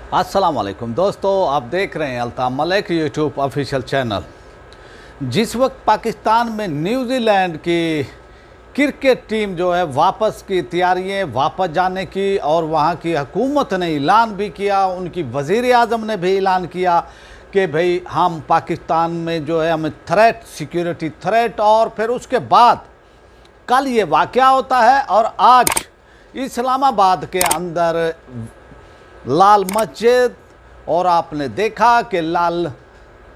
अस्सलाम वालेकुम दोस्तों, आप देख रहे हैं Altaf Malik YouTube official channel. जिस वक्त पाकिस्तान में न्यूजीलैंड की क्रिकेट टीम जो है वापस की तैयारियां वापस जाने की, और वहाँ की हुकूमत ने ऐलान भी किया, उनकी वज़ीर आज़म ने भी ऐलान किया कि भाई हम पाकिस्तान में जो है हमें थ्रेट, सिक्योरिटी थ्रेट। और फिर उसके बाद कल ये वाक़या होता है और आज इस्लामाबाद के अंदर लाल मस्जिद, और आपने देखा कि लाल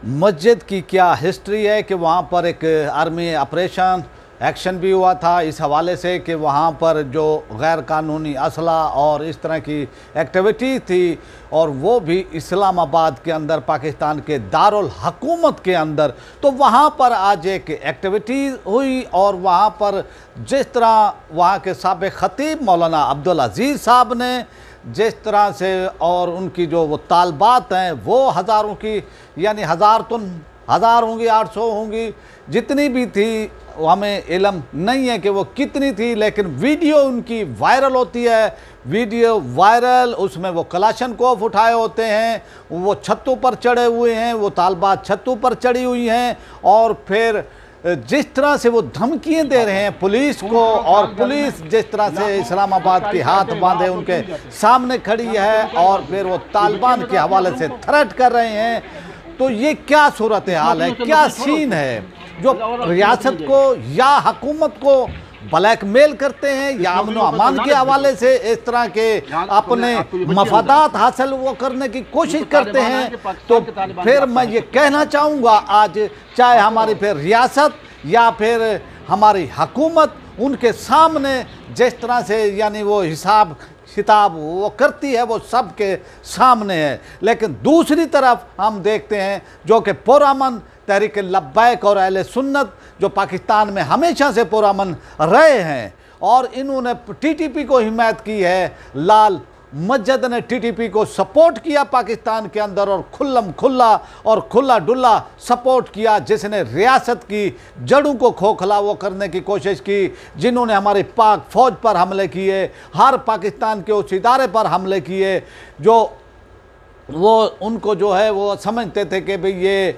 मस्जिद की क्या हिस्ट्री है कि वहाँ पर एक आर्मी ऑपरेशन एक्शन भी हुआ था इस हवाले से कि वहाँ पर जो गैर कानूनी असला और इस तरह की एक्टिविटी थी, और वो भी इस्लामाबाद के अंदर पाकिस्तान के दारुल हुकूमत के अंदर। तो वहाँ पर आज एक एक्टिविटी हुई और वहाँ पर जिस तरह वहाँ के साबिक़ खतीब मौलाना अब्दुल अज़ीज़ साहब ने जिस तरह से, और उनकी जो वो तालबात हैं वो हज़ारों की, यानी हज़ार होंगी, 800 होंगी, जितनी भी थी हमें इल्म नहीं है कि वो कितनी थी, लेकिन वीडियो उनकी वायरल होती है। वीडियो वायरल, उसमें वो कलाशनकोफ उठाए होते हैं, वो छतों पर चढ़े हुए हैं, वो तालबात छतों पर चढ़ी हुई हैं, और फिर जिस तरह से वो धमकियां दे रहे हैं पुलिस को, और पुलिस जिस तरह से इस्लामाबाद के हाथ बांधे उनके सामने खड़ी है, और फिर वो तालिबान के हवाले से थ्रेट कर रहे हैं। तो ये क्या सूरत हाल है, क्या सीन है जो रियासत को या हुकूमत को ब्लैकमेल करते हैं, या अमन व अमान के हवाले से इस तरह के अपने मफादात हासिल वो करने की कोशिश करते हैं। तो फिर मैं ये कहना चाहूँगा आज, चाहे हमारी फिर रियासत या फिर हमारी हुकूमत, उनके सामने जिस तरह से यानी वो हिसाब किताब वो करती है वो सब के सामने है। लेकिन दूसरी तरफ हम देखते हैं जो कि पुरअमन तहरीक लब्बैक और अहले सुन्नत जो पाकिस्तान में हमेशा से पुरअमन रहे हैं, और इन्होंने टीटीपी को हिमायत की है। लाल मस्जिद ने टीटीपी को सपोर्ट किया पाकिस्तान के अंदर, और खुल्ला और खुला डुल्ला सपोर्ट किया, जिसने रियासत की जड़ों को खोखला वो करने की कोशिश की, जिन्होंने हमारी पाक फ़ौज पर हमले किए, हर पाकिस्तान के उस इदारे पर हमले किए जो वो उनको जो है वो समझते थे कि भाई ये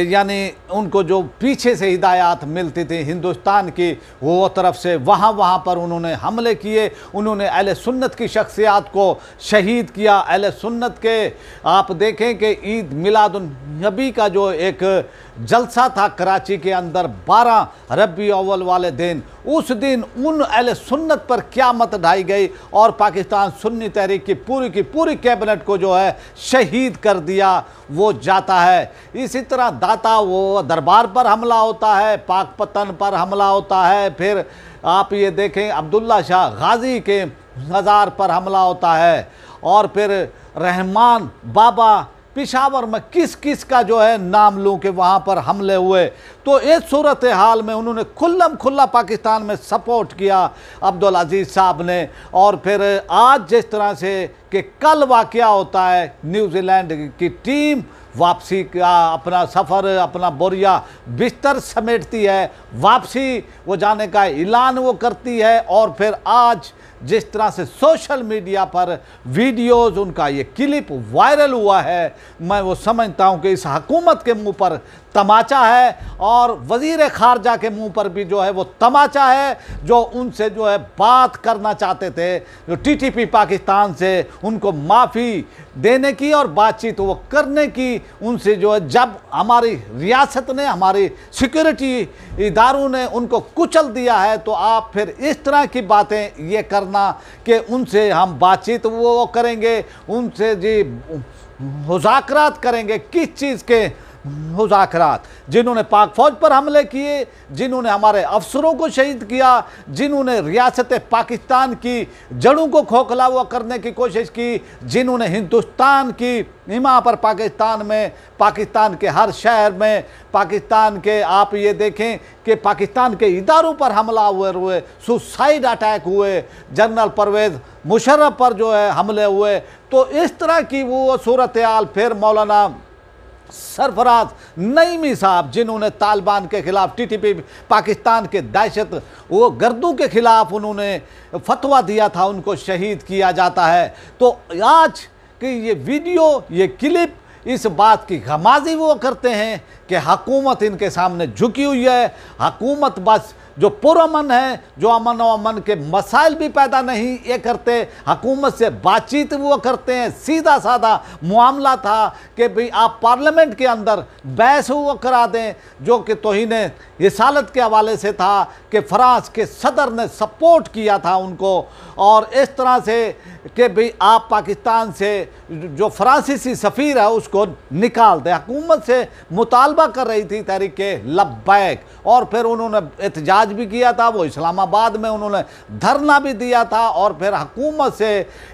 यानी उनको जो पीछे से हिदायत मिलती थी हिंदुस्तान की वो तरफ से, वहाँ पर उन्होंने हमले किए। उन्होंने अहले सुन्नत की शख्सियात को शहीद किया। अहले सुन्नत के आप देखें कि ईद मिलादुन नबी का जो एक जलसा था कराची के अंदर 12 रबी अव्वल वाले दिन, उस दिन उन अहले सुन्नत पर क़यामत ढाई गई, और पाकिस्तान सुन्नी तहरीक की पूरी कैबिनेट को जो है शहीद कर दिया वो जाता है। इसी तरह दाता वो दरबार पर हमला होता है, पाक पतन पर हमला होता है, फिर आप ये देखें अब्दुल्ला शाह गाजी के मज़ार पर हमला होता है, और फिर रहमान बाबा पिशावर में किस किस का जो है नाम लूँ कि वहाँ पर हमले हुए। तो इस सूरत हाल में उन्होंने खुल्ला पाकिस्तान में सपोर्ट किया अब्दुल अज़ीज़ साहब ने। और फिर आज जिस तरह से कि कल वाक़या होता है, न्यूजीलैंड की टीम वापसी का अपना सफ़र, अपना बोरिया बिस्तर समेटती है, वापसी वो जाने का ऐलान वो करती है। और फिर आज जिस तरह से सोशल मीडिया पर वीडियोज़ उनका ये क्लिप वायरल हुआ है, मैं वो समझता हूँ कि इस हुकूमत के मुंह पर तमाचा है, और वज़ीर ख़ारजा के मुंह पर भी जो है वो तमाचा है, जो उनसे जो है बात करना चाहते थे, जो टीटीपी पाकिस्तान से उनको माफ़ी देने की और बातचीत वो करने की उनसे जो है, जब हमारी रियासत ने, हमारी सिक्योरिटी इदारों ने उनको कुचल दिया है, तो आप फिर इस तरह की बातें ये करना कि उनसे हम बातचीत वो करेंगे, उनसे जी मुज़ाकरात करेंगे। किस चीज़ के मुज़ाकरात? जिन्होंने पाक फ़ौज पर हमले किए, जिन्होंने हमारे अफसरों को शहीद किया, जिन्होंने रियासत पाकिस्तान की जड़ों को खोखला हुआ करने की कोशिश की, जिन्होंने हिंदुस्तान की इमा पर पाकिस्तान में, पाकिस्तान के हर शहर में, पाकिस्तान के आप ये देखें कि पाकिस्तान के इदारों पर हमला हुए, सुसाइड अटैक हुए, जनरल परवेज़ मुशर्रफ पर जो है हमले हुए। तो इस तरह की वो सूरत हाल, फिर मौलाना सरफराज नईमी साहब जिन्होंने तालिबान के खिलाफ, टीटीपी पाकिस्तान के दहशत वो गर्दों के खिलाफ उन्होंने फतवा दिया था, उनको शहीद किया जाता है। तो आज कि ये वीडियो, ये क्लिप इस बात की गमाज़ी वो करते हैं कि हुकूमत इनके सामने झुकी हुई है, हुकूमत बस जो पुरअमन है, जो अमन व अमन के मसाइल भी पैदा नहीं ये करते, हुकूमत से बातचीत वो करते हैं। सीधा साधा मामला था कि भाई आप पार्लियामेंट के अंदर बहस वो करा दें, जो कि तौहीन रिसालत के हवाले से था कि फ्रांस के सदर ने सपोर्ट किया था उनको, और इस तरह से कि भाई आप पाकिस्तान से जो फ्रांसीसी सफ़ीर है उसको निकाल दें। हुकूमत से मुतालबा कर रही थी तहरीक लब्बैक, और फिर उन्होंने एहतजाज भी किया था, वो इस्लामाबाद में उन्होंने धरना भी दिया था, और फिर हुकूमत से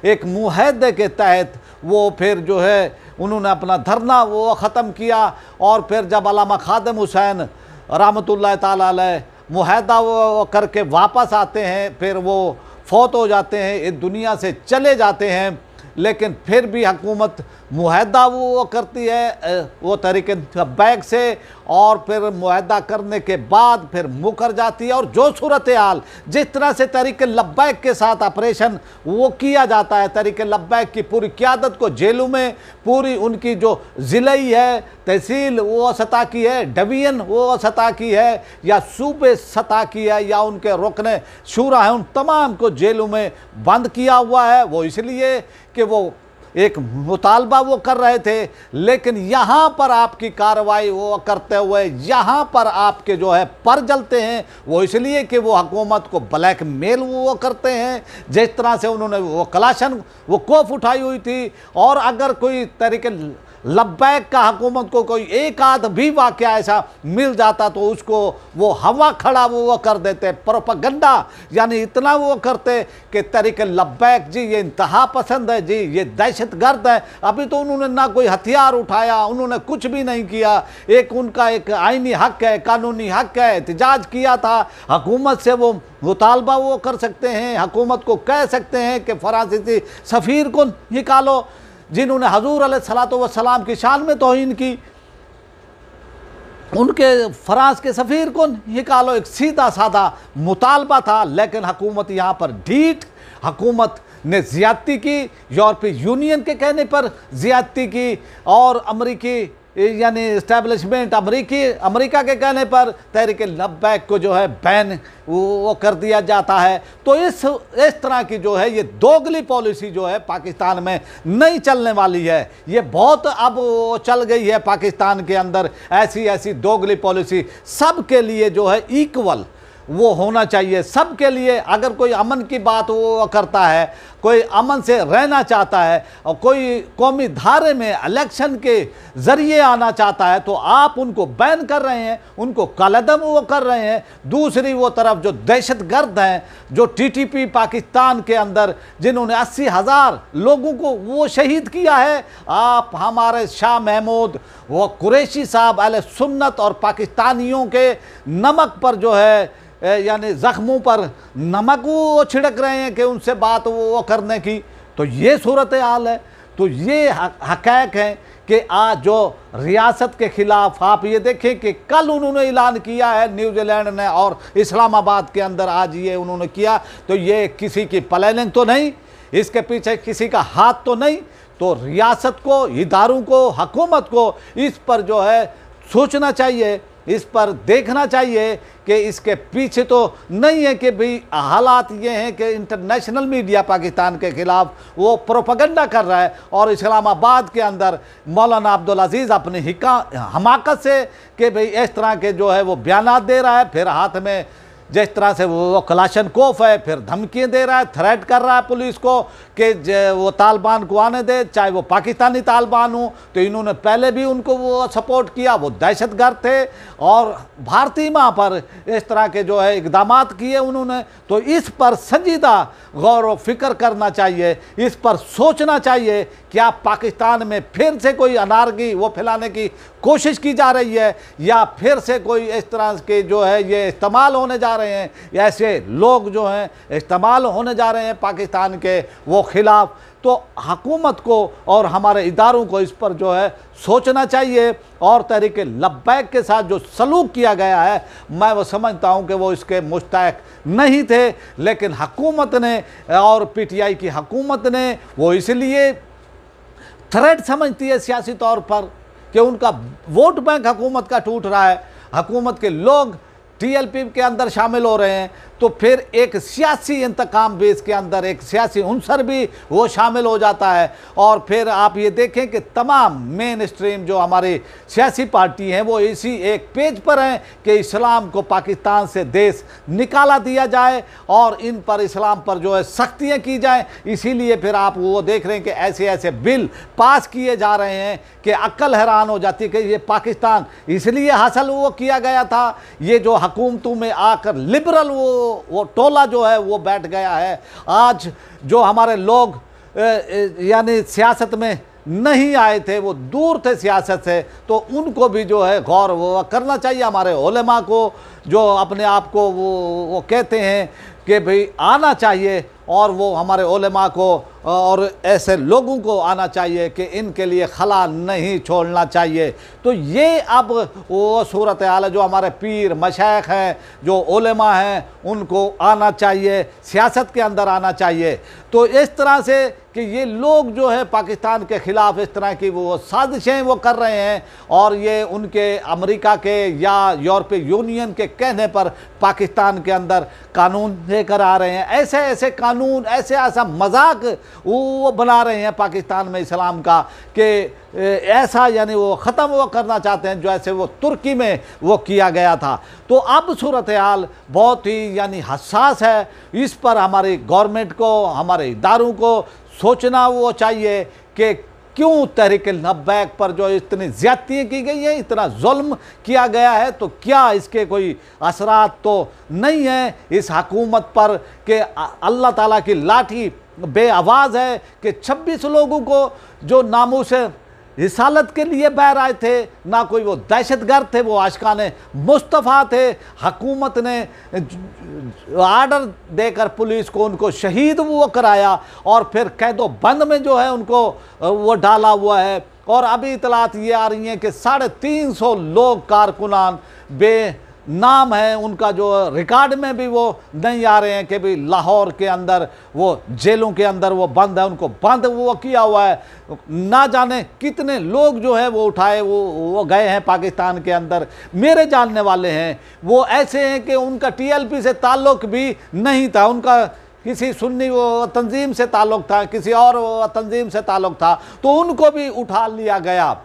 एक मुआहदे के तहत वो फिर जो है उन्होंने अपना धरना वो ख़त्म किया। और फिर जब अल्लामा खादिम हुसैन रहमतुल्लाह ताला अलैह मुआहदा वो करके वापस आते हैं, फिर वो फौत हो जाते हैं, इस दुनिया से चले जाते हैं, लेकिन फिर भी हुकूमत मुआहदा वो करती है वो तरीके बैग से, और फिर मुआहदा करने के बाद फिर मुकर जाती है। और जो सूरत हाल जिस तरह से तरीके लब्बैक के साथ ऑपरेशन वो किया जाता है, तरीके लब्बैक की पूरी क़यादत को जेलों में, पूरी उनकी जो ज़िलई है, तहसील वो सतह की है, डिवीज़न वो सतह की है, या सूबे सतह की है, या उनके रुकने शूरा हैं, उन तमाम को जेलों में बंद किया हुआ है। वो इसलिए कि वो एक मुतालबा वो कर रहे थे, लेकिन यहाँ पर आपकी कार्रवाई वो करते हुए यहाँ पर आपके जो है पर जलते हैं, वो इसलिए कि वो हुकूमत को ब्लैकमेल वो करते हैं। जिस तरह से उन्होंने वो कलाशन वो कोफ उठाई हुई थी, और अगर कोई तरीके लब्बैक का हुकूमत को कोई एक आध भी वाक़या ऐसा मिल जाता तो उसको वो हवा खड़ा वो कर देते, प्रोपेगेंडा यानी इतना वो करते कि तरीके लब्बैक जी ये इंतहा पसंद है, जी ये दहशत गर्द है। अभी तो उन्होंने ना कोई हथियार उठाया, उन्होंने कुछ भी नहीं किया, एक उनका एक आइनी हक है, कानूनी हक है, एहतजाज किया था। हुकूमत से वो मुतालबा वो कर सकते हैं, हुकूमत को कह सकते हैं कि फ्रांसीसी सफ़ीर को निकालो जिन्होंने हजूर अलैहिस्सलातु वस्सलाम की शान में तौहीन की, उनके फ्रांस के सफ़ीर को निकालो। एक सीधा साधा मुतालबा था, लेकिन हुकूमत यहाँ पर ढीठ, हुकूमत ने ज़्यादती की, यूरोपीय यूनियन के कहने पर ज़्यादती की, और अमरीकी यानी इस्टेब्लिशमेंट अमेरिका के कहने पर तहरीक लब्बैक को जो है बैन वो कर दिया जाता है। तो इस तरह की जो है ये दोगली पॉलिसी जो है पाकिस्तान में नहीं चलने वाली है। ये बहुत अब चल गई है पाकिस्तान के अंदर ऐसी दोगली पॉलिसी। सब के लिए जो है इक्वल वो होना चाहिए, सब के लिए। अगर कोई अमन की बात वो करता है, कोई अमन से रहना चाहता है, और कोई कौमी धारे में इलेक्शन के ज़रिए आना चाहता है, तो आप उनको बैन कर रहे हैं, उनको कालेदम वो कर रहे हैं। दूसरी वो तरफ जो दहशत गर्द हैं, जो टीटीपी पाकिस्तान के अंदर जिन्होंने 80,000 लोगों को वो शहीद किया है, आप हमारे शाह महमूद वो कुरैशी साहब अहले सुन्नत और पाकिस्तानियों के नमक पर जो है यानी ज़ख्मों पर नमक वो छिड़क रहे हैं कि उनसे बात वो करने की। तो ये सूरत हाल है। तो ये हक़ाइक़ हैं कि आज जो रियासत के ख़िलाफ़ आप ये देखें कि कल उन्होंने ऐलान किया है न्यूजीलैंड ने, और इस्लामाबाद के अंदर आज ये उन्होंने किया। तो ये किसी की प्लानिंग तो नहीं, इसके पीछे किसी का हाथ तो नहीं। तो रियासत को, इदारों को, हुकूमत को इस पर जो है सोचना चाहिए, इस पर देखना चाहिए कि इसके पीछे तो नहीं है कि भाई हालात ये हैं कि इंटरनेशनल मीडिया पाकिस्तान के ख़िलाफ़ वो प्रोपेगेंडा कर रहा है, और इस्लामाबाद के अंदर मौलाना अब्दुल अजीज़ अपनी हमाकत से कि भाई इस तरह के जो है वो बयानात दे रहा है, फिर हाथ में जिस तरह से वो कलाशनकोफ है, फिर धमकियाँ दे रहा है, थ्रेट कर रहा है पुलिस को कि वो तालिबान को आने दे, चाहे वो पाकिस्तानी तालिबान हो। तो इन्होंने पहले भी उनको वो सपोर्ट किया, वो दहशतगर्द थे, और भारतीय माँ पर इस तरह के जो है इक़दामात किए उन्होंने। तो इस पर संजीदा गौर व फिक्र करना चाहिए, इस पर सोचना चाहिए कि आप पाकिस्तान में फिर से कोई अनारकी वो फैलाने की कोशिश की जा रही है, या फिर से कोई इस तरह के जो है ये इस्तेमाल होने जा रहे हैं, ऐसे लोग जो हैं इस्तेमाल होने जा रहे हैं पाकिस्तान के वो ख़िलाफ़। तो हुकूमत को और हमारे इदारों को इस पर जो है सोचना चाहिए। और तहरीक लब्बैक के साथ जो सलूक किया गया है, मैं वो समझता हूँ कि वो इसके मुस्तहक नहीं थे, लेकिन हुकूमत ने और PTI की हुकूमत ने वो इसलिए थ्रेट समझती है सियासी तौर पर कि उनका वोट बैंक हुकूमत का टूट रहा है, हुकूमत के लोग टीएलपी के अंदर शामिल हो रहे हैं, तो फिर एक सियासी इंतकाम भी इसके अंदर, एक सियासी उनसर भी वो शामिल हो जाता है। और फिर आप ये देखें कि तमाम मेन स्ट्रीम जो हमारी सियासी पार्टी हैं वो इसी एक पेज पर हैं कि इस्लाम को पाकिस्तान से देश निकाला दिया जाए और इन पर, इस्लाम पर जो है सख्तियाँ की जाएँ। इसीलिए फिर आप वो देख रहे हैं कि ऐसे ऐसे बिल पास किए जा रहे हैं कि अक्ल हैरान हो जाती है कि ये पाकिस्तान इसलिए हासिल वो किया गया था, ये जो हुकूमतों में आकर लिबरल वो टोला जो है वो बैठ गया है। आज जो हमारे लोग यानी सियासत में नहीं आए थे, वो दूर थे सियासत से, तो उनको भी जो है गौर वो करना चाहिए। हमारे उलेमा को जो अपने आप को वो कहते हैं कि भाई आना चाहिए, और वो हमारे उलेमा को और ऐसे लोगों को आना चाहिए कि इनके लिए खला नहीं छोड़ना चाहिए। तो ये अब वो सूरत हाल है, जो हमारे पीर मशाइख हैं, जो उलेमा हैं, उनको आना चाहिए, सियासत के अंदर आना चाहिए। तो इस तरह से कि ये लोग जो है पाकिस्तान के ख़िलाफ़ इस तरह की वो साजिशें वो कर रहे हैं, और ये उनके अमेरिका के या यूरोपीय यूनियन के कहने पर पाकिस्तान के अंदर कानून लेकर आ रहे हैं। ऐसे ऐसे कानून, ऐसा मजाक वो बना रहे हैं पाकिस्तान में इस्लाम का कि ऐसा यानी वो ख़त्म वो करना चाहते हैं जैसे वो तुर्की में वो किया गया था। तो अब सूरत हाल बहुत ही यानी हसास है। इस पर हमारी गवर्नमेंट को, हमारे इदारों को सोचना वो चाहिए कि क्यों तहरीक लब्बैक पर जो इतनी ज़्यादतियाँ की गई हैं, इतना जुल्म किया गया है, तो क्या इसके कोई असरात तो नहीं है इस हुकूमत पर कि अल्लाह ताला की लाठी बे आवाज़ है कि 26 लोगों को जो नामूस रिसालत के लिए बाहर आए थे, ना कोई वो दहशतगर्द थे, वो आशिकाने मुस्तफ़ा थे। हुकूमत ने आर्डर देकर पुलिस को उनको शहीद वो कराया, और फिर कैदो बंद में जो है उनको वो डाला हुआ है। और अभी इतलात ये आ रही हैं कि 350 लोग कारकुनान नाम है उनका, जो रिकॉर्ड में भी वो नहीं आ रहे हैं कि भाई लाहौर के अंदर वो जेलों के अंदर वो बंद है, उनको बंद वो किया हुआ है। ना जाने कितने लोग जो है वो उठाए वो गए हैं पाकिस्तान के अंदर। मेरे जानने वाले हैं वो ऐसे हैं कि उनका टीएलपी से ताल्लुक़ भी नहीं था, उनका किसी सुन्नी वो तंजीम से ताल्लुक़ था, किसी और वो तंजीम से ताल्लुक़ था, तो उनको भी उठा लिया गया।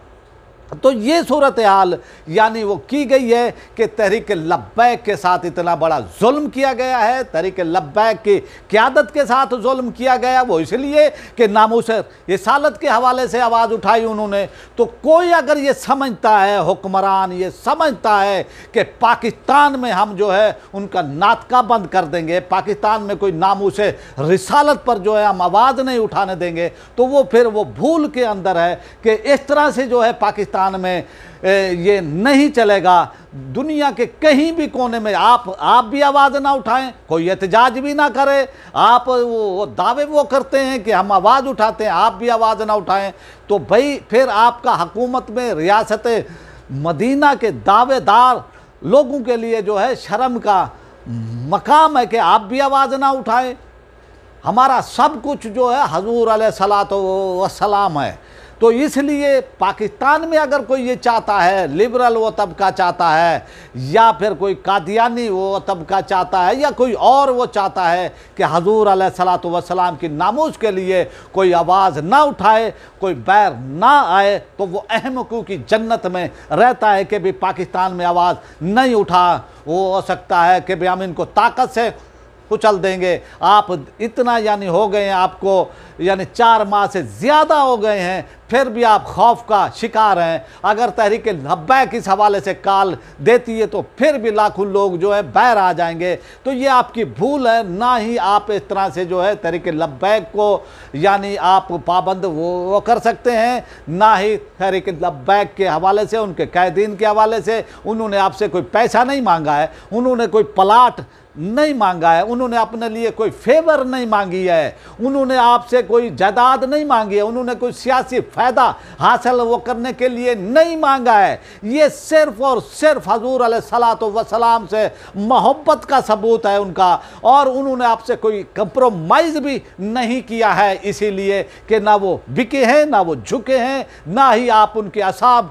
तो ये सूरत हाल यानी वो की गई है कि तहरीक लब्बैक के साथ इतना बड़ा जुल्म किया गया है, तहरीक लब्बैक की क़यादत के साथ जुल्म किया गया, वो इसलिए कि नामूस रिसालत के हवाले से आवाज़ उठाई उन्होंने। तो कोई अगर ये समझता है, हुक्मरान ये समझता है कि पाकिस्तान में हम जो है उनका नाटका बंद कर देंगे, पाकिस्तान में कोई नामूस रिसालत पर जो है हम आवाज़ नहीं उठाने देंगे, तो वो फिर वो भूल के अंदर है कि इस तरह से जो है पाकिस्तान में ये नहीं चलेगा। दुनिया के कहीं भी कोने में आप भी आवाज़ ना उठाएं, कोई एहतजाज भी ना करे, आप वो दावे वो करते हैं कि हम आवाज़ उठाते हैं, आप भी आवाज़ ना उठाएं, तो भाई फिर आपका हुकूमत में रियासत मदीना के दावेदार लोगों के लिए जो है शर्म का मकाम है कि आप भी आवाज़ ना उठाएं। हमारा सब कुछ जो है हजूर अलैहिस्सलातो वस्सलाम है। तो इसलिए पाकिस्तान में अगर कोई ये चाहता है, लिबरल वो तबका चाहता है, या फिर कोई कादियानी वो तबका चाहता है, या कोई और वो चाहता है कि हजूर अलैहिस्सलातु वस्सलाम की नामूस के लिए कोई आवाज़ ना उठाए, कोई बैर ना आए, तो वो अहमकों की जन्नत में रहता है कि भी पाकिस्तान में आवाज़ नहीं उठा वो हो सकता है कि भी हम इनको ताकत से कुचल देंगे। आप इतना यानी हो गए हैं, आपको यानी 4 माह से ज़्यादा हो गए हैं, फिर भी आप खौफ का शिकार हैं। अगर तहरीक लब्बैक इस हवाले से कॉल देती है तो फिर भी लाखों लोग जो है बाहर आ जाएंगे। तो ये आपकी भूल है, ना ही आप इस तरह से जो है तहरीक लब्बैक को यानी आप पाबंद वो कर सकते हैं, ना ही तहरीक लब्बैक के हवाले से, उनके कैदीन के हवाले से। उन्होंने आपसे कोई पैसा नहीं मांगा है, उन्होंने कोई प्लाट नहीं मांगा है, उन्होंने अपने लिए कोई फेवर नहीं मांगी है, उन्होंने आपसे कोई जायदाद नहीं मांगी है, उन्होंने कोई सियासी فائدہ حاصل وہ کرنے کے لیے نہیں مانگا ہے، یہ صرف اور صرف حضور علیہ الصلوۃ والسلام سے محبت کا ثبوت ہے ان کا، اور انہوں نے آپ سے کوئی کمپرومائز بھی نہیں کیا ہے، اسی لیے کہ نہ وہ بکے ہیں، نہ وہ جھکے ہیں، نہ ہی آپ ان کے اعصاب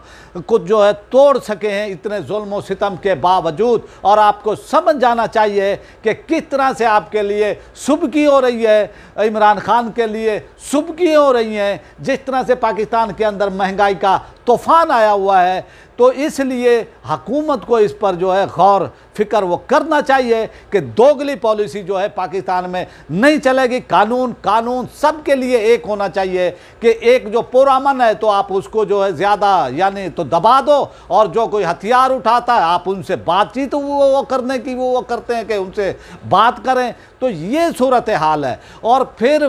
کو جو ہے توڑ سکے ہیں اتنے ظلم و ستم کے باوجود۔ اور آپ کو سمجھ جانا چاہیے کہ کس طرح سے آپ کے لیے سبکی ہو رہی ہے، عمران خان کے لیے سبکی ہو رہی ہیں، جس طرح سے پاکستان کے اندر مہنگائی کا طوفان آیا ہوا ہے۔ تو اس لیے حکومت کو اس پر جو ہے غور فکر وہ کرنا چاہیے کہ دوگلی پالیسی جو ہے پاکستان میں نہیں چلے گی۔ قانون سب کے لیے ایک ہونا چاہیے کہ ایک جو پرامن ہے تو آپ اس کو جو ہے زیادہ یعنی تو دبا دو، اور جو کوئی ہتھیار اٹھاتا ہے آپ ان سے بات چیت وہ کرنے کی وہ کرتے ہیں کہ ان سے بات کریں۔ تو یہ صورتحال ہے، اور پھر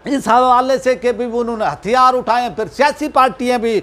اس حوالے سے کہ بھی انہوں نے ہتھیار اٹھائے، پھر سیاسی پارٹیاں بھی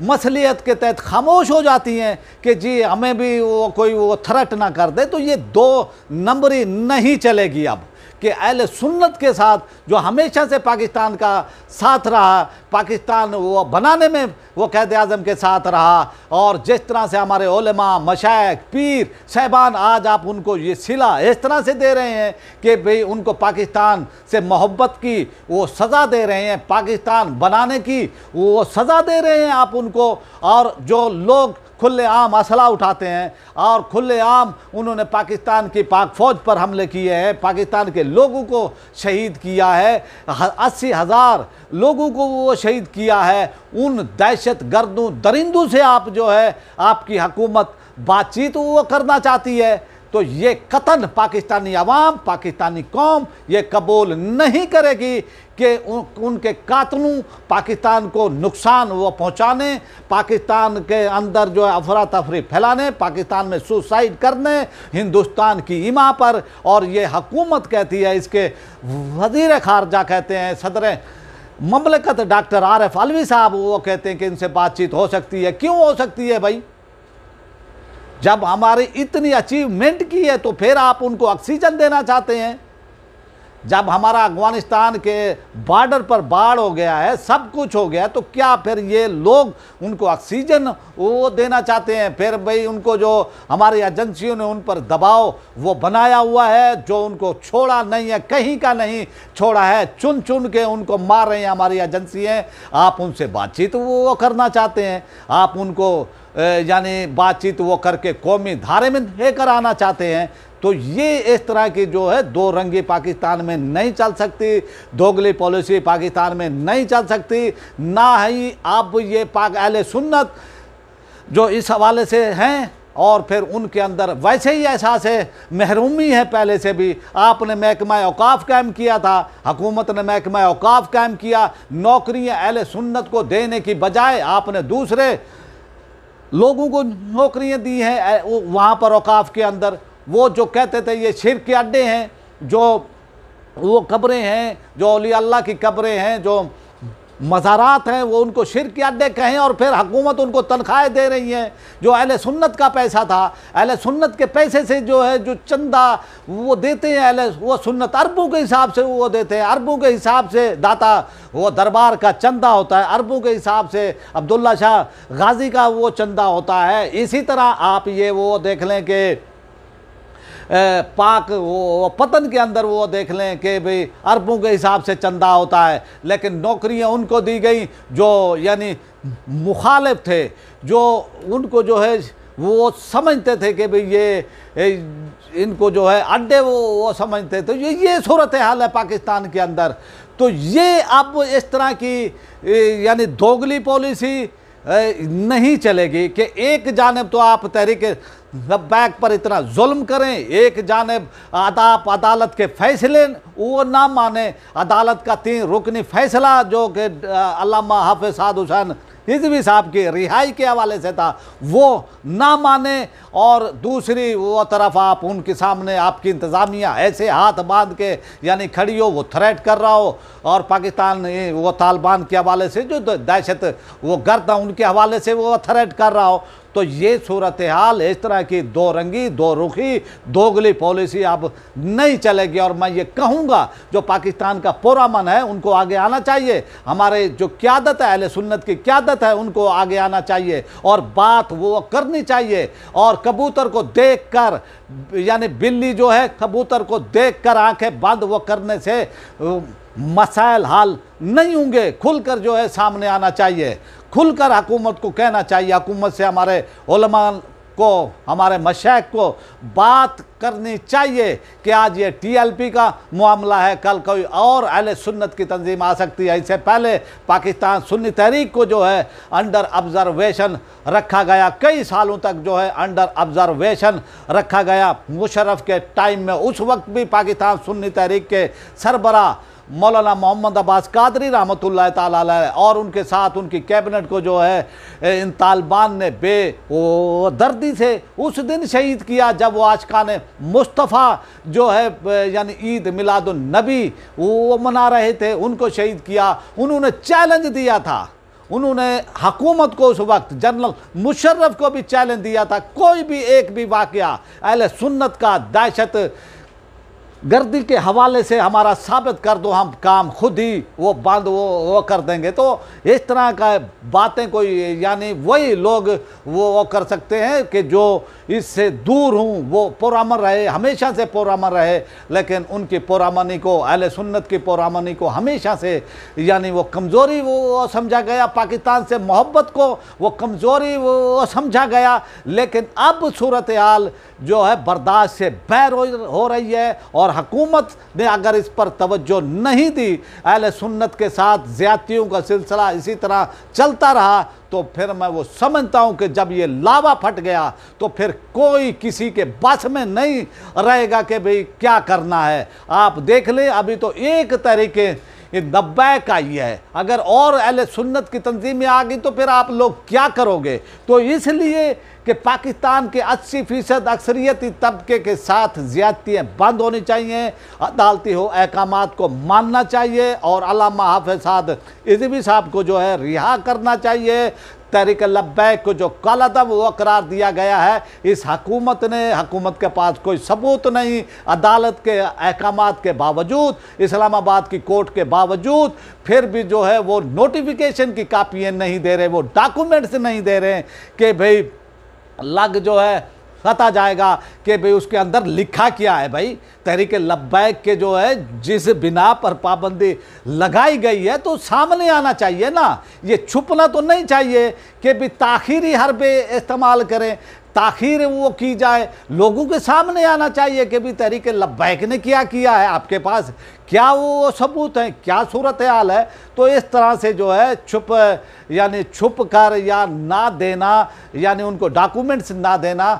مصلیحت کے تحت خاموش ہو جاتی ہیں کہ جی ہمیں بھی وہ کوئی وہ تھرٹ نہ کر دے۔ تو یہ دو نمبری نہیں چلے گی اب، کہ اہل سنت کے ساتھ جو ہمیشہ سے پاکستان کا ساتھ رہا، پاکستان وہ بنانے میں وہ قائد اعظم کے ساتھ رہا، اور جس طرح سے ہمارے علماء، مشائخ، پیر صاحبان آج آپ ان کو یہ صلہ اس طرح سے دے رہے ہیں کہ بھئی ان کو پاکستان سے محبت کی وہ سزا دے رہے ہیں، پاکستان بنانے کی وہ سزا دے رہے ہیں آپ ان کو۔ اور جو لوگ کھلے عام اسلحہ اٹھاتے ہیں اور کھلے عام انہوں نے پاکستان کی پاک فوج پر حملے کیے ہیں، پاکستان کے لوگوں کو شہید کیا ہے، 80,000 لوگوں کو وہ شہید کیا ہے، ان دہشت گردوں درندوں سے آپ جو ہے آپ کی حکومت بات چیت وہ کرنا چاہتی ہے۔ تو یہ قطعاً پاکستانی عوام، پاکستانی قوم یہ قبول نہیں کرے گی کہ ان کے قاتلوں پاکستان کو نقصان وہ پہنچانے، پاکستان کے اندر جو ہے افراتفری پھیلانے، پاکستان میں سوسائڈ کرنے ہندوستان کی ایما پر۔ اور یہ حکومت کہتی ہے، اس کے وزیر خارجہ کہتے ہیں، صدر مملکت ڈاکٹر عارف علوی صاحب وہ کہتے ہیں کہ ان سے بات چیت ہو سکتی ہے۔ کیوں ہو سکتی ہے بھائی؟ جب ہماری اتنی اچیومنٹ کی ہے تو پھر آپ ان کو آکسیجن دینا چاہتے ہیں؟ جب ہمارا افغانستان کے بارڈر پر باڑ ہو گیا ہے، سب کچھ ہو گیا، تو کیا پھر یہ لوگ ان کو آکسیجن وہ دینا چاہتے ہیں؟ پھر بھئی ان کو جو ہماری ایجنسیوں نے ان پر دباؤ وہ بنایا ہوا ہے، جو ان کو چھوڑا نہیں ہے، کہیں کا نہیں چھوڑا ہے، چن چن کے ان کو مار رہے ہیں ہماری ایجنسیاں، آپ ان سے بات چیت وہ کرنا چاہتے ہیں، آپ ان کو یعنی بات چیت وہ کر کے قومی دھارے میں لے کر آنا چاہتے ہیں۔ تو یہ اس طرح کی جو ہے دو رنگی پاکستان میں نہیں چل سکتی، دوگلی پالیسی پاکستان میں نہیں چل سکتی، نہ ہی اب یہ اہل سنت جو اس حوالے سے ہیں، اور پھر ان کے اندر ویسے ہی احساس محرومی ہے پہلے سے بھی۔ آپ نے محکمہ اوقاف قائم کیا تھا، حکومت نے محکمہ اوقاف قائم کیا، نوکریاں اہل سنت کو دینے کی بجائے آپ نے دوسرے لوگوں کو نوکریاں دی ہیں وہاں پر اوقاف کے اندر۔ وہ جو کہتے تھے یہ شرک کے اڈے ہیں، جو وہ قبریں ہیں، جو اولیاء اللہ کی قبریں ہیں، جو مزارات ہیں، وہ ان کو شرک کے اڈے کہیں، اور پھر حکومت ان کو تنخواہیں دے رہی ہیں جو اہل سنت کا پیسہ تھا۔ اہل سنت کے پیسے سے جو ہے جو چندہ وہ دیتے ہیں وہ سنت اربوں کے حساب سے وہ دیتے ہیں، اربوں کے حساب سے داتا وہ دربار کا چندہ ہوتا ہے، اربوں کے حساب سے عبداللہ شاہ غازی کا وہ چندہ ہوتا ہے۔ اسی طرح آپ یہ وہ دیکھ لیں کہ پاک وہ پتن کے اندر وہ دیکھ لیں کہ بھئی اربوں کے حساب سے چندہ ہوتا ہے، لیکن نوکریاں ان کو دی گئیں جو یعنی مخالف تھے، جو ان کو جو ہے وہ سمجھتے تھے کہ بھئی یہ ان کو جو ہے اڈے وہ سمجھتے تھے۔ یہ صورتحال ہے پاکستان کے اندر۔ تو یہ اب اس طرح کی یعنی دوگلی پالیسی نہیں چلے گی کہ ایک جانب تو آپ تحریک لبیک پر اتنا ظلم کریں، ایک جانب آپ عدالت کے فیصلے وہ نہ مانیں، عدالت کا 3 رکنی فیصلہ جو کہ علامہ حافظ سعد حسین رضوی صاحب کی رہائی کے حوالے سے تھا وہ نہ مانے، اور دوسری وہ طرف آپ ان کے سامنے آپ کی انتظامیہ ایسے ہاتھ باندھ کے یعنی کھڑی ہو، وہ تھریٹ کر رہا ہو، اور پاکستان وہ طالبان کے حوالے سے جو دہشت وہ گرد ان کے حوالے سے وہ تھریٹ کر رہا ہو۔ तो ये सूरत हाल, इस तरह की दो रंगी, दो रुखी, दोगली पॉलिसी अब नहीं चलेगी। और मैं ये कहूँगा जो पाकिस्तान का पुरअमन है उनको आगे आना चाहिए, हमारे जो क़यादत है, अहले सुन्नत की क़यादत है, उनको आगे आना चाहिए और बात वो करनी चाहिए। और कबूतर को देख कर, यानी बिल्ली जो है कबूतर को देख कर आंखें बंद वो करने से मसाइल हल नहीं होंगे। खुलकर जो है सामने आना चाहिए, खुलकर हुकूमत को कहना चाहिए, हुकूमत से हमारे उलमा को, हमारे मशाइख को बात करनी चाहिए कि आज ये TLP का मामला है, कल कोई और अहले सुन्नत की तंजीम आ सकती है। इससे पहले पाकिस्तान सुन्नी तहरीक को जो है अंडर ऑब्जर्वेशन रखा गया, कई सालों तक जो है अंडर ऑब्जर्वेशन रखा गया मुशर्रफ के टाइम में। उस वक्त भी पाकिस्तान सुन्नी तहरीक के सरबराह मौलाना मोहम्मद अब्बास कादरी रहमतुल्लाह ताला अलैह और उनके साथ उनकी कैबिनेट को जो है इन तालिबान ने बेदर्दी से उस दिन शहीद किया जब वो आशिकाने मुस्तफ़ा जो है यानी ईद मिलादुन नबी वो मना रहे थे, उनको शहीद किया। उन्होंने चैलेंज दिया था, उन्होंने हुकूमत को उस वक्त जनरल मुशर्रफ को भी चैलेंज दिया था, कोई भी एक भी वाक़या अहले सुन्नत का दहशत गर्दी के हवाले से हमारा साबित कर दो, हम काम खुद ही वो बंद वो कर देंगे। तो इस तरह का बातें कोई यानी वही लोग वो कर सकते हैं कि जो इससे दूर हूँ, वो पुरअमन रहे, हमेशा से पुरअमन रहे, लेकिन उनकी पुरअमनी को, अहले सुन्नत की पुरअमनी को हमेशा से यानी वो कमज़ोरी वो समझा गया, पाकिस्तान से मोहब्बत को वो कमज़ोरी वो समझा गया। लेकिन अब सूरत हाल जो है बर्दाश्त से बैर हो रही है और हुकूमत ने अगर इस पर तवज्जो नहीं दी, अहले सुन्नत के साथ ज़्यादतियों का सिलसिला इसी तरह चलता रहा, तो फिर मैं वो समझता हूँ कि जब ये लावा फट गया तो फिर कोई किसी के बस में नहीं रहेगा कि भाई क्या करना है। आप देख लें, अभी तो एक तरीके 90 का ही है, अगर और अहले सुन्नत की तंजीमें आ गई तो फिर आप लोग क्या करोगे। तो इसलिए कि पाकिस्तान के 80% अक्सरियती तबके के साथ ज़्यादतियाँ बंद होनी चाहिए, अदालती हो अहकामात को मानना चाहिए और अल्लामा हाफ़िज़ साद इज़वी साहब को जो है रिहा करना चाहिए। तहरीक लब्बैक को जो काला था वो करार दिया गया है, इस हुकूमत के पास कोई सबूत नहीं, अदालत के अहकामात के बावजूद, इस्लामाबाद की कोर्ट के बावजूद फिर भी जो है वो नोटिफिकेशन की कापियाँ नहीं दे रहे, वो डॉक्यूमेंट्स नहीं दे रहे कि भाई लग जो है पता जाएगा कि भाई उसके अंदर लिखा क्या है। भाई तहरीक लब्बैक के जो है जिस बिना पर पाबंदी लगाई गई है तो सामने आना चाहिए ना, ये छुपना तो नहीं चाहिए कि भी ताखीरी हरबे इस्तेमाल करें, ताखीर वो की जाए, लोगों के सामने आना चाहिए कि भी तहरीक लब्बैक ने क्या किया है, आपके पास क्या वो सबूत हैं, क्या सूरत हाल है। तो इस तरह से जो है छुप कर या ना देना, यानी उनको डॉक्यूमेंट्स ना देना,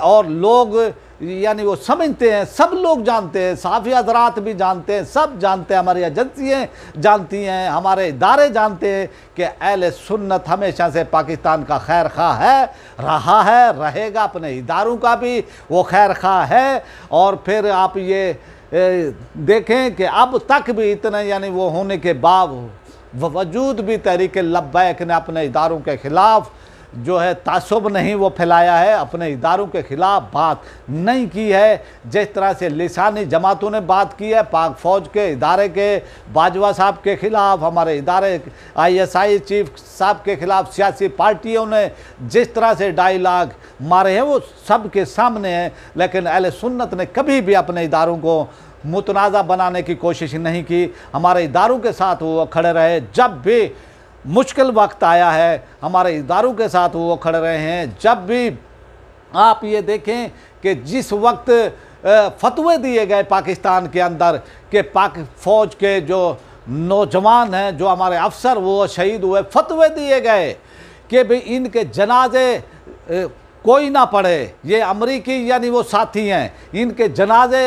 और लोग यानी वो समझते हैं, सब लोग जानते हैं, साफ़ी हज़रात भी जानते हैं, सब जानते हैं, हमारी एजेंसियाँ जानती हैं, हमारे इदारे जानते हैं कि अहले सुन्नत हमेशा से पाकिस्तान का खैर खा है, रहा है, रहेगा, अपने इदारों का भी वो खैर खा है। और फिर आप ये देखें कि अब तक भी इतने यानी वो होने के बावजूद भी तहरीक लब्बैक ने अपने इदारों के ख़िलाफ़ जो है तासुब नहीं वो फैलाया है, अपने इदारों के ख़िलाफ़ बात नहीं की है। जिस तरह से लिसानी जमातों ने बात की है, पाक फ़ौज के इदारे के बाजवा साहब के ख़िलाफ़, हमारे इदारे ISI चीफ साहब के ख़िलाफ़ सियासी पार्टियों ने जिस तरह से डायलॉग मारे हैं वो सब के सामने हैं। लेकिन अहले सुन्नत ने कभी भी अपने इदारों को मुतनाज़ा बनाने की कोशिश नहीं की, हमारे इदारों के साथ वो खड़े रहे। जब भी मुश्किल वक्त आया है हमारे इदारों के साथ वो खड़े रहे हैं। जब भी आप ये देखें कि जिस वक्त फतवे दिए गए पाकिस्तान के अंदर कि पाक फ़ौज के जो नौजवान हैं, जो हमारे अफसर वो शहीद हुए, फतवे दिए गए कि भाई इनके जनाजे कोई ना पढ़े, ये अमरीकी यानी वो साथी हैं, इनके जनाजे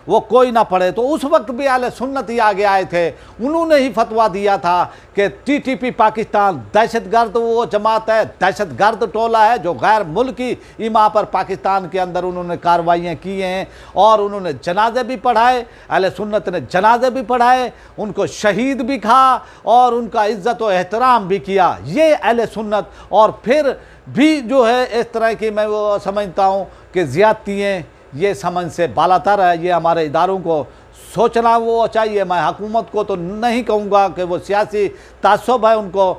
वो कोई ना पढ़े। तो उस वक्त भी अहले सुन्नत ही आगे आए थे, उन्होंने ही फतवा दिया था कि टीटीपी पाकिस्तान दहशतगर्द वो जमात है, दहशतगर्द टोला है जो गैर मुल्की इमा पर पाकिस्तान के अंदर उन्होंने कार्रवाइयाँ की हैं। और उन्होंने जनाजे भी पढ़ाए, अहले सुन्नत ने जनाजे भी पढ़ाए, उनको शहीद भी कहा और उनका इज्जत और एहतराम भी किया। ये अहले सुन्नत। और फिर भी जो है इस तरह की मैं वो समझता हूँ कि ज़्यादतियाँ ये समझ से बालातर है। ये हमारे इदारों को सोचना वो चाहिए। मैं हुकूमत को तो नहीं कहूँगा कि वो सियासी तासुब है उनको,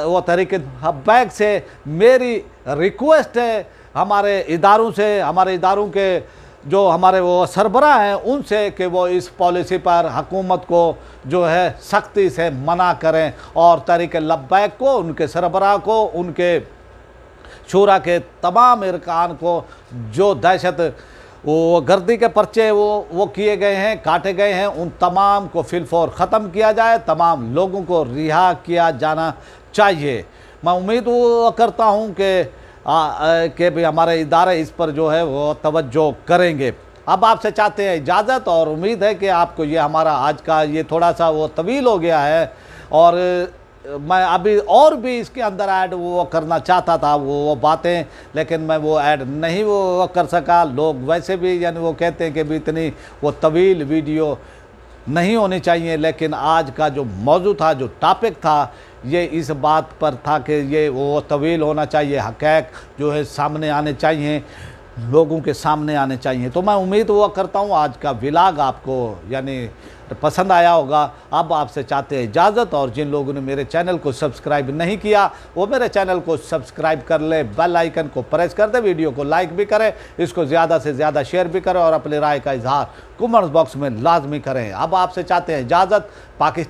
वो तहरीक बैक से मेरी रिक्वेस्ट है हमारे इदारों से, हमारे इदारों के जो हमारे वो सरबराह हैं उनसे कि वो इस पॉलिसी पर हुकूमत को जो है सख्ती से मना करें और तहरीक लब्बैक को, उनके सरबराह को, उनके शूरा के तमाम अरकान को जो दहशत वो गर्दी के पर्चे वो किए गए हैं, काटे गए हैं, उन तमाम को फिलफौर ख़त्म किया जाए, तमाम लोगों को रिहा किया जाना चाहिए। मैं उम्मीद वो करता हूँ कि भी हमारे इदारे इस पर जो है वो तवज्जो करेंगे। अब आपसे चाहते हैं इजाज़त और उम्मीद है कि आपको ये हमारा आज का ये थोड़ा सा वो तवील हो गया है और मैं अभी और भी इसके अंदर ऐड वो करना चाहता था वो बातें, लेकिन मैं वो ऐड नहीं वो कर सका। लोग वैसे भी यानी वो कहते हैं कि भी इतनी वो तवील वीडियो नहीं होनी चाहिए, लेकिन आज का जो मौजू था, जो टॉपिक था, ये इस बात पर था कि ये वो तवील होना चाहिए, हक़ैक़ जो है सामने आने चाहिए, लोगों के सामने आने चाहिए। तो मैं उम्मीद वो करता हूँ आज का व्लॉग आपको यानी पसंद आया होगा। अब आपसे चाहते हैं इजाज़त और जिन लोगों ने मेरे चैनल को सब्सक्राइब नहीं किया वो मेरे चैनल को सब्सक्राइब कर ले, बेल आइकन को प्रेस कर दे, वीडियो को लाइक भी करें, इसको ज़्यादा से ज़्यादा शेयर भी करें और अपनी राय का इजहार कमेंट्स बॉक्स में लाजमी करें। अब आपसे चाहते हैं इजाज़त। पाकिस्तान